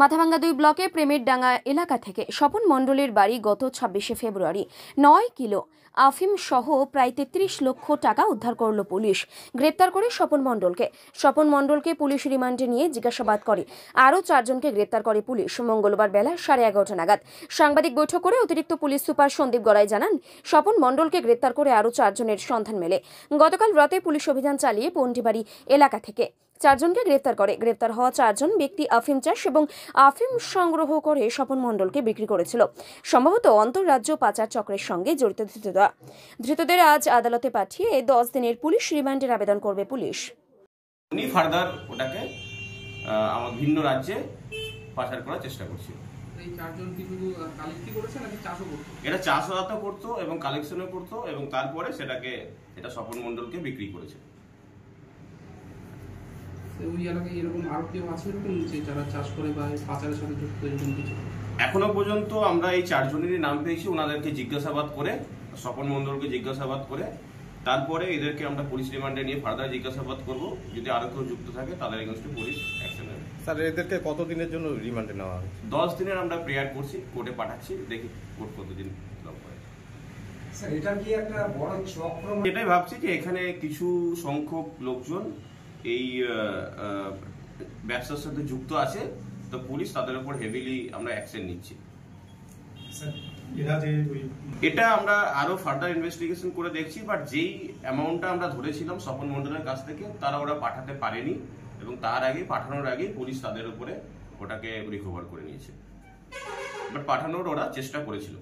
মাথাভাঙ্গা 2 ব্লকে প্রেমের ডাঙ্গা এলাকা থেকে স্বপন মণ্ডলের বাড়ি গত 26শে ফেব্রুয়ারি 9 কিলো আফিম সহ প্রায় 33 লক্ষ টাকা উদ্ধার করল পুলিশ। গ্রেপ্তার করে স্বপন মণ্ডলকে পুলিশ রিমান্ডে নিয়ে জিজ্ঞাসাবাদ করে। আরও 4 জনকে গ্রেপ্তার করে পুলিশ। মঙ্গলবার বেলা 11:30 নাগাদ সাংবাদিক বৈঠক করে অতিরিক্ত পুলিশ সুপার সন্দীপ গড়াই জানান, স্বপন মণ্ডলকে গ্রেপ্তার করে আরও 4 জনের সন্ধান মেলে। গতকাল রাতে পুলিশ অভিযান চালিয়ে পন্ডিবাড়ি এলাকা থেকে 4 জনকে গ্রেপ্তার করে। গ্রেপ্তার হওয়া 4 জন ব্যক্তি আফিম চাষ এবং আফিম সংগ্রহ করে স্বপন মণ্ডলকে বিক্রি করেছিল। সম্ভবত অন্তর্রাজ্য পাচার চক্রের সঙ্গে জড়িত ধৃতদের আজ আদালতে পাঠিয়ে 10 দিনের পুলিশ রিমান্ডের আবেদন করবে পুলিশ। উনি ফার্দার ওটাকে আমার ভিন্ন রাজ্যে পাচার করার চেষ্টা করছিল। এই 4 জন কি শুধু কালেক্টই করেছে নাকি চাষও করতো? এটা চাষও করতো এবং কালেকশনও করতো এবং তারপরে এটা স্বপন মণ্ডলকে বিক্রি করেছে। ওই এলাকায় এরকম আরো কেউ আছে যে যারা চাষ করে বা পাচারের সাথে যুক্ত এরকম কিছু? এখনো পর্যন্ত আমরা এই 4 জনেরই নাম পেয়েছি। ওনাদেরকে জিজ্ঞাসাবাদ করে, স্বপন মণ্ডলকে জিজ্ঞাসাবাদ করে তারপরে এদেরকে আমরা পুলিশ রিমান্ডে নিয়ে ফার্দার জিজ্ঞাসাবাদ করব। যদি আরো কেউ যুক্ত থাকে তাদের এগেইনস্টে পুলিশ অ্যাকশন নেবে। স্যার, এদেরকে কতদিনের জন্য রিমান্ডে নেওয়া হবে? 10 দিনের আমরা প্রেয়ার করছি, কোর্টে পাঠাচ্ছি, দেখি কোর্ট কতদিন লক করে। স্যার, এটা কি একটা বড় চক্র? এটাই ভাবছি যে এখানে কিছু সংখ্যক লোকজন এই ব্যবসার সাথে যুক্ত আছে, তো পুলিশ তাদের উপর হেভিলি আমরা অ্যাকশন নিচ্ছি। এটা আমরা আরো ফার্দার ইনভেস্টিগেশন করে দেখছি, বাট যেই অ্যামাউন্টটা আমরা ধরেছিলাম স্বপন মণ্ডলের কাছ থেকে তারা ওরা পাঠাতে পারেনি এবং পাঠানোর আগে পুলিশ তাদের উপরে ওটাকে রিকভার করে নিয়েছে, বাট পাঠানোর ওরা চেষ্টা করেছিল।